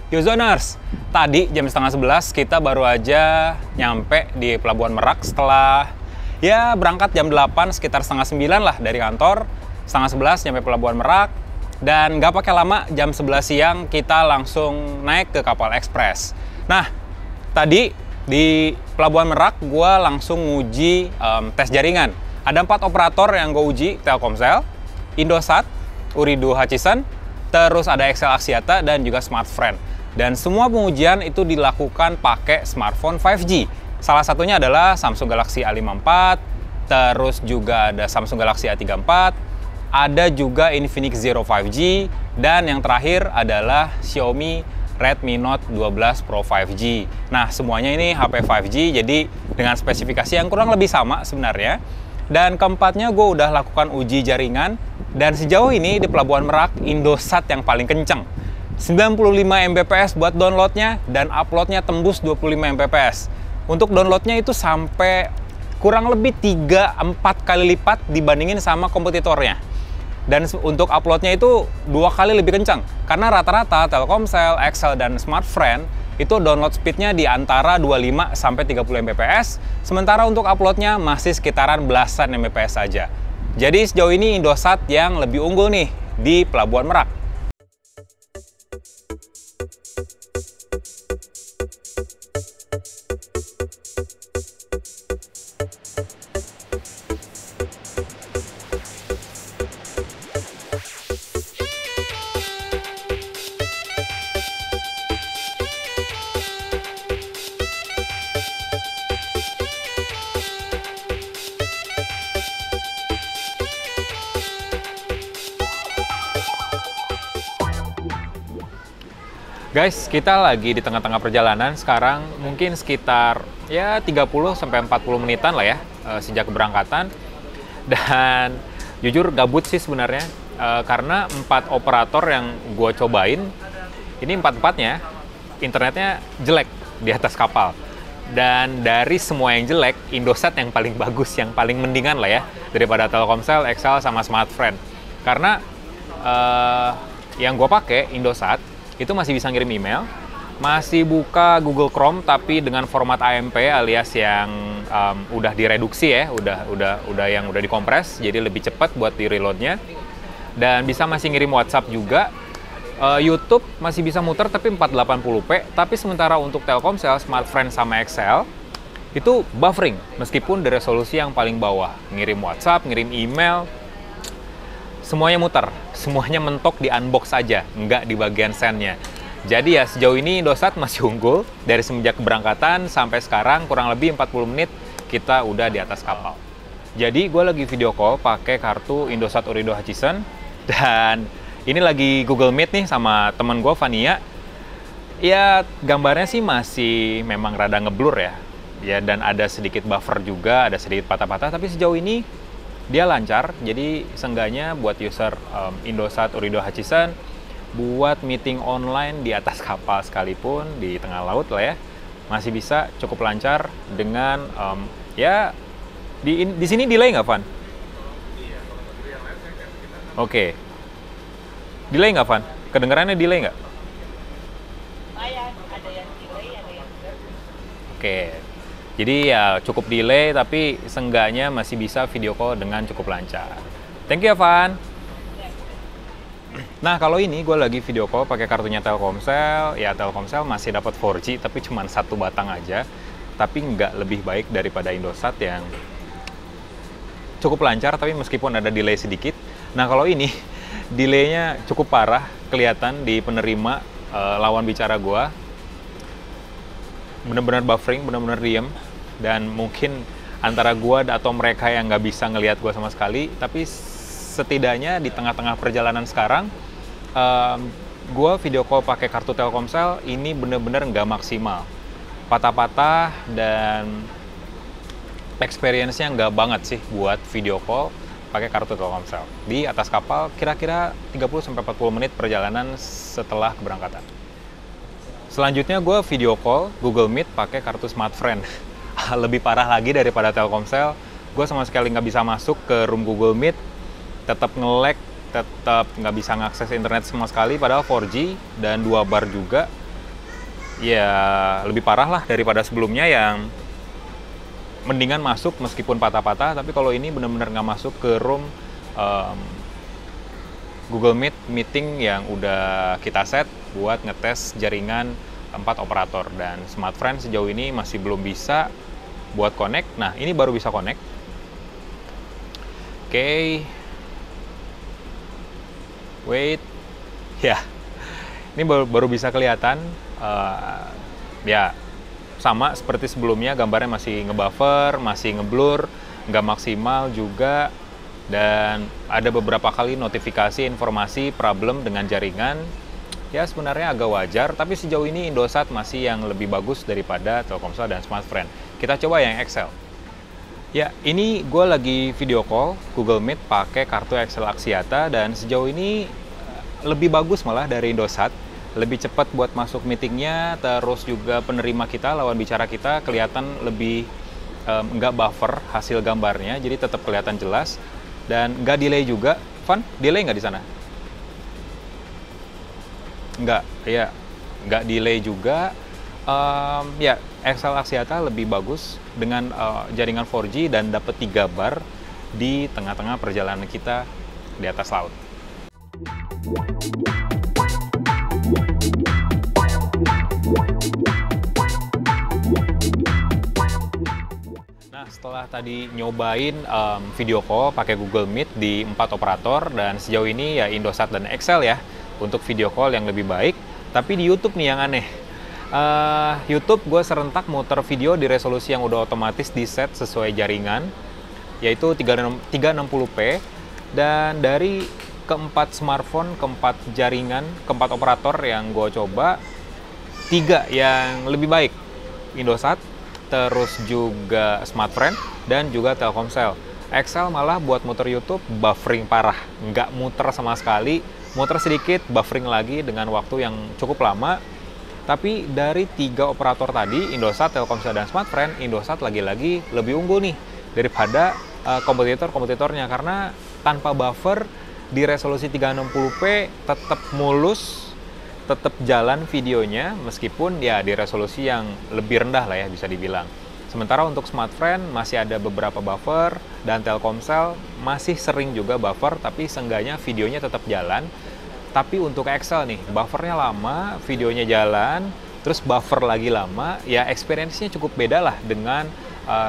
Yozoners, tadi jam setengah 11 kita baru aja nyampe di Pelabuhan Merak setelah ya berangkat jam 8 sekitar setengah 9 lah dari kantor. Setengah 11 nyampe Pelabuhan Merak dan nggak pakai lama jam 11 siang kita langsung naik ke kapal ekspres. Nah, tadi di Pelabuhan Merak gue langsung nguji tes jaringan. Ada 4 operator yang gue uji, Telkomsel, Indosat, Ooredoo Hutchison, terus ada XL Axiata dan juga Smartfren. Dan semua pengujian itu dilakukan pakai smartphone 5G. Salah satunya adalah Samsung Galaxy A54, terus juga ada Samsung Galaxy A34, ada juga Infinix Zero 5G, dan yang terakhir adalah Xiaomi Redmi Note 12 Pro 5G. Nah, semuanya ini HP 5G, jadi dengan spesifikasi yang kurang lebih sama sebenarnya. Dan keempatnya gue udah lakukan uji jaringan, dan sejauh ini di Pelabuhan Merak, Indosat yang paling kenceng. 95 Mbps buat downloadnya dan uploadnya tembus 25 Mbps. Untuk downloadnya itu sampai kurang lebih 3-4 kali lipat dibandingin sama kompetitornya. Dan untuk uploadnya itu 2 kali lebih kencang. Karena rata-rata Telkomsel, XL, dan Smartfren itu download speednya di antara 25 sampai 30 Mbps. Sementara untuk uploadnya masih sekitaran belasan Mbps saja. Jadi sejauh ini Indosat yang lebih unggul nih di Pelabuhan Merak. Guys, kita lagi di tengah-tengah perjalanan. Sekarang mungkin sekitar ya 30-40 menitan lah ya sejak keberangkatan. Dan jujur gabut sih sebenarnya karena 4 operator yang gue cobain ini 4-4-nya internetnya jelek di atas kapal. Dan dari semua yang jelek, Indosat yang paling bagus, yang paling mendingan lah ya daripada Telkomsel, XL, sama Smartfren. Karena yang gue pakai Indosat itu masih bisa ngirim email, masih buka Google Chrome tapi dengan format AMP alias yang udah direduksi ya, udah dikompres, jadi lebih cepat buat di reloadnya. Dan bisa masih ngirim WhatsApp juga. YouTube masih bisa muter tapi 480p, tapi sementara untuk Telkomsel, Smartfren, sama XL itu buffering meskipun di resolusi yang paling bawah. Ngirim WhatsApp, ngirim email, semuanya muter, semuanya mentok di unbox aja, nggak di bagian sendnya. Jadi ya sejauh ini Indosat masih unggul. Dari semenjak keberangkatan sampai sekarang kurang lebih 40 menit kita udah di atas kapal. Jadi gue lagi video call pakai kartu Indosat Ooredoo Hutchison. Dan ini lagi Google Meet nih sama temen gue, Vania. Ya gambarnya sih masih memang rada ngeblur ya. Ya, dan ada sedikit buffer juga, ada sedikit patah-patah. Tapi sejauh ini dia lancar, jadi seenggaknya buat user Indosat Ooredoo Hutchison, buat meeting online di atas kapal sekalipun, di tengah laut lah ya, masih bisa cukup lancar dengan, ya, di sini delay nggak, Van? Oke. Delay nggak, Van? Kedengarannya delay nggak? Ada yang delay, ada yang enggak. Oke. Jadi ya cukup delay, tapi seenggaknya masih bisa video call dengan cukup lancar. Thank you, Van. Nah, kalau ini gue lagi video call pakai kartunya Telkomsel. Ya, Telkomsel masih dapat 4G, tapi cuma 1 batang aja. Tapi nggak lebih baik daripada Indosat yang cukup lancar, tapi meskipun ada delay sedikit. Nah, kalau ini delaynya cukup parah, kelihatan di penerima lawan bicara gue. Bener-bener buffering, bener-bener diem. Dan mungkin antara gue atau mereka yang nggak bisa ngelihat gue sama sekali, tapi setidaknya di tengah-tengah perjalanan sekarang gue video call pakai kartu Telkomsel ini bener-bener nggak maksimal. Patah-patah dan experience-nya nggak banget sih buat video call pakai kartu Telkomsel. Di atas kapal kira-kira 30-40 menit perjalanan setelah keberangkatan. Selanjutnya gue video call Google Meet pakai kartu Smartfren. Lebih parah lagi daripada Telkomsel, gue sama sekali nggak bisa masuk ke room Google Meet, tetap nge-lag, tetap nggak bisa ngakses internet sama sekali, padahal 4G dan 2 bar juga. Ya lebih parah lah daripada sebelumnya yang mendingan masuk meskipun patah-patah, tapi kalau ini benar-benar nggak masuk ke room Google Meet meeting yang udah kita set buat ngetes jaringan 4 operator, dan Smartfren sejauh ini masih belum bisa buat connect. Nah, ini baru bisa connect. Oke. Wait. Ya. Ini baru bisa kelihatan. Ya, sama seperti sebelumnya, gambarnya masih ngebuffer, masih ngeblur, nggak maksimal juga, dan ada beberapa kali notifikasi informasi problem dengan jaringan. Ya sebenarnya agak wajar, tapi sejauh ini Indosat masih yang lebih bagus daripada Telkomsel dan Smartfren. Kita coba yang Excel. Ya, ini gue lagi video call Google Meet pakai kartu Excel Axiata, dan sejauh ini lebih bagus malah dari Indosat. Lebih cepat buat masuk meetingnya, terus juga penerima kita, lawan bicara kita kelihatan lebih nggak buffer hasil gambarnya, jadi tetap kelihatan jelas dan nggak delay juga. Van, delay nggak di sana? Nggak, ya nggak delay juga. Ya, Excel Axiata lebih bagus dengan jaringan 4G dan dapat 3 bar di tengah-tengah perjalanan kita di atas laut. Nah, setelah tadi nyobain video call pakai Google Meet di 4 operator, dan sejauh ini ya Indosat dan Excel ya untuk video call yang lebih baik. Tapi di YouTube nih yang aneh. YouTube gue serentak muter video di resolusi yang udah otomatis di set sesuai jaringan, yaitu 360p, dan dari keempat smartphone, keempat jaringan, keempat operator yang gue coba, 3 yang lebih baik, Indosat, terus juga Smartfren, dan juga Telkomsel. Excel malah buat muter YouTube buffering parah, nggak muter sama sekali, muter sedikit, buffering lagi dengan waktu yang cukup lama. Tapi dari 3 operator tadi, Indosat, Telkomsel, dan Smartfren, Indosat lagi-lagi lebih unggul nih daripada kompetitor-kompetitornya, karena tanpa buffer di resolusi 360p tetap mulus, tetap jalan videonya meskipun ya di resolusi yang lebih rendah lah ya bisa dibilang. Sementara untuk Smartfren masih ada beberapa buffer, dan Telkomsel masih sering juga buffer, tapi seenggaknya videonya tetap jalan. Tapi untuk Excel nih, buffernya lama, videonya jalan, terus buffer lagi lama, ya experience-nya cukup beda lah dengan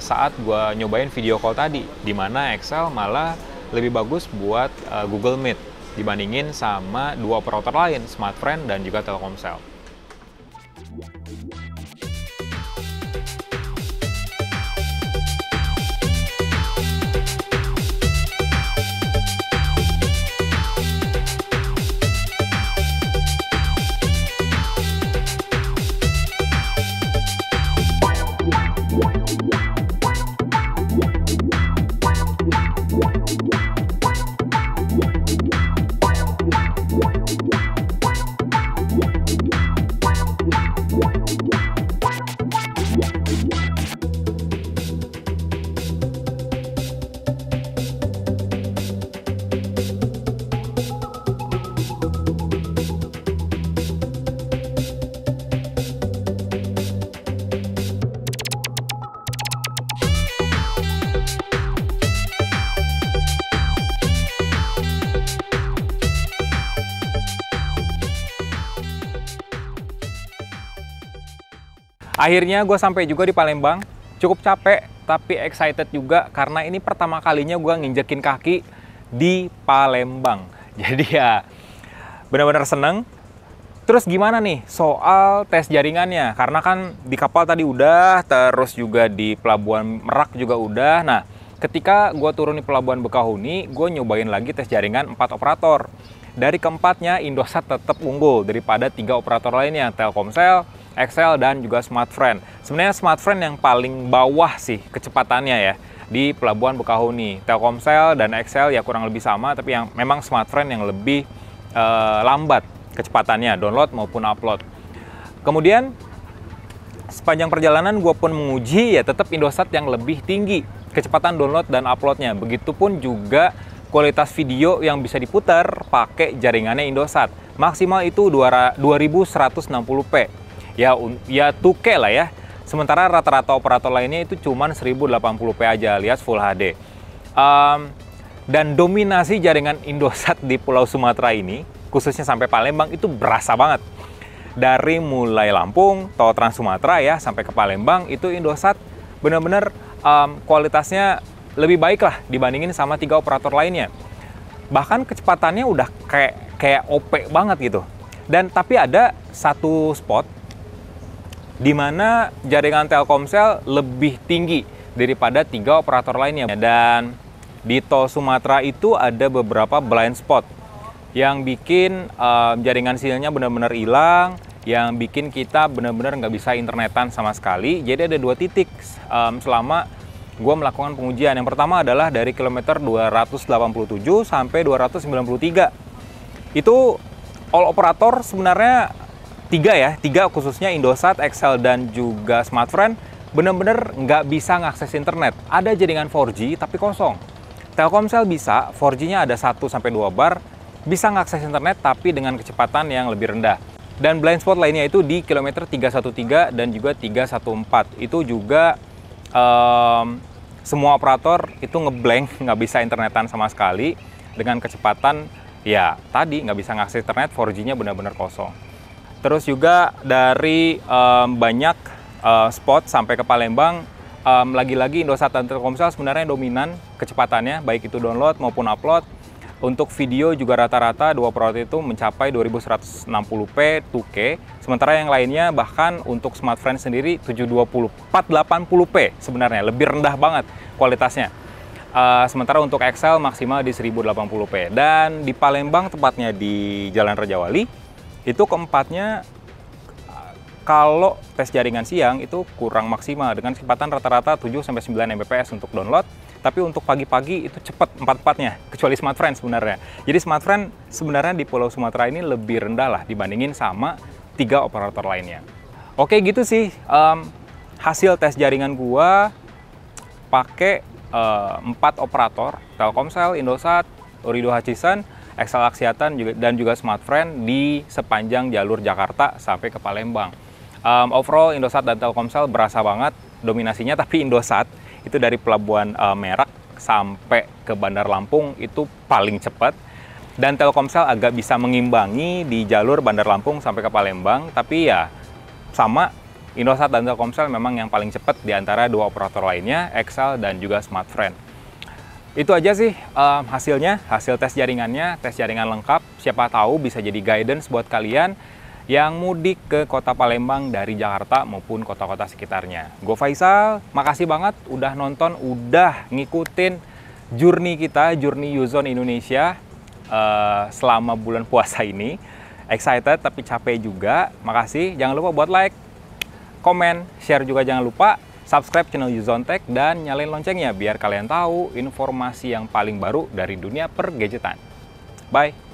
saat gua nyobain video call tadi, di mana Excel malah lebih bagus buat Google Meet dibandingin sama 2 operator lain, Smartfren dan juga Telkomsel. Akhirnya gue sampai juga di Palembang. Cukup capek, tapi excited juga karena ini pertama kalinya gue nginjekin kaki di Palembang. Jadi ya benar-benar seneng. Terus gimana nih soal tes jaringannya? Karena kan di kapal tadi udah, terus juga di Pelabuhan Merak juga udah. Nah, ketika gue turun di Pelabuhan Bekahuni, gue nyobain lagi tes jaringan 4 operator. dari keempatnya, Indosat tetap unggul daripada 3 operator lainnya, Telkomsel, XL, dan juga Smartfren. Sebenarnya Smartfren yang paling bawah sih kecepatannya ya di Pelabuhan Bekahuni. Telkomsel dan XL ya kurang lebih sama, tapi yang memang Smartfren yang lebih lambat kecepatannya, download maupun upload. Kemudian sepanjang perjalanan gue pun menguji ya tetap Indosat yang lebih tinggi kecepatan download dan uploadnya. Begitupun juga kualitas video yang bisa diputar pakai jaringannya Indosat. Maksimal itu 2160p. Ya 2K lah ya. Sementara rata-rata operator lainnya itu cuma 1080p aja alias Full HD. Dan dominasi jaringan Indosat di Pulau Sumatera ini, khususnya sampai Palembang, itu berasa banget. Dari mulai Lampung, tol Trans Sumatera ya, sampai ke Palembang, itu Indosat benar-benar kualitasnya lebih baik lah dibandingin sama 3 operator lainnya. Bahkan kecepatannya udah kayak OP banget gitu. Dan tapi ada satu spot di mana jaringan Telkomsel lebih tinggi daripada 3 operator lainnya. Dan di tol Sumatera itu ada beberapa blind spot yang bikin jaringan sinyalnya benar-benar hilang, yang bikin kita benar-benar nggak bisa internetan sama sekali. Jadi ada 2 titik selama gue melakukan pengujian. Yang pertama adalah dari kilometer 287 sampai 293. Itu all operator sebenarnya 3 khususnya Indosat, XL, dan juga Smartfren benar-benar nggak bisa ngakses internet. Ada jaringan 4G tapi kosong. Telkomsel bisa, 4G-nya ada 1-2 bar, bisa ngakses internet tapi dengan kecepatan yang lebih rendah. Dan blind spot lainnya itu di kilometer 313 dan juga 314. Itu juga semua operator itu ngeblank, nggak bisa internetan sama sekali. Dengan kecepatan, ya tadi nggak bisa ngakses internet, 4G-nya benar-benar kosong. Terus juga dari banyak spot sampai ke Palembang, lagi-lagi Indosat dan Telkomsel sebenarnya dominan kecepatannya, baik itu download maupun upload. Untuk video juga rata-rata 2 operator itu mencapai 2160p 2K, sementara yang lainnya bahkan untuk Smartfren sendiri 720, 480p sebenarnya, lebih rendah banget kualitasnya. Sementara untuk XL maksimal di 1080p. Dan di Palembang, tepatnya di Jalan Raja Wali, itu keempatnya kalau tes jaringan siang itu kurang maksimal dengan kecepatan rata-rata 7-9 Mbps untuk download. Tapi untuk pagi-pagi itu cepat 4-4-nya, kecuali Smartfren sebenarnya. Jadi Smartfren sebenarnya di Pulau Sumatera ini lebih rendah lah dibandingin sama 3 operator lainnya. Oke gitu sih hasil tes jaringan gua pakai 4 operator, Telkomsel, Indosat, Ooredoo Hutchison, XL Axiata dan juga Smartfren di sepanjang jalur Jakarta sampai ke Palembang. Overall Indosat dan Telkomsel berasa banget dominasinya, tapi Indosat itu dari Pelabuhan Merak sampai ke Bandar Lampung itu paling cepat. Dan Telkomsel agak bisa mengimbangi di jalur Bandar Lampung sampai ke Palembang. Tapi ya sama, Indosat dan Telkomsel memang yang paling cepat di antara 2 operator lainnya, XL dan juga Smartfren. Itu aja sih hasilnya, hasil tes jaringannya, tes jaringan lengkap. Siapa tahu bisa jadi guidance buat kalian yang mudik ke kota Palembang dari Jakarta maupun kota-kota sekitarnya. Gue Faisal, makasih banget udah nonton, udah ngikutin journey kita, journey U-Zone Indonesia selama bulan puasa ini. Excited tapi capek juga, makasih. Jangan lupa buat like, komen, share juga jangan lupa. Subscribe channel U-Zone Tech dan nyalain loncengnya biar kalian tahu informasi yang paling baru dari dunia pergadgetan. Bye!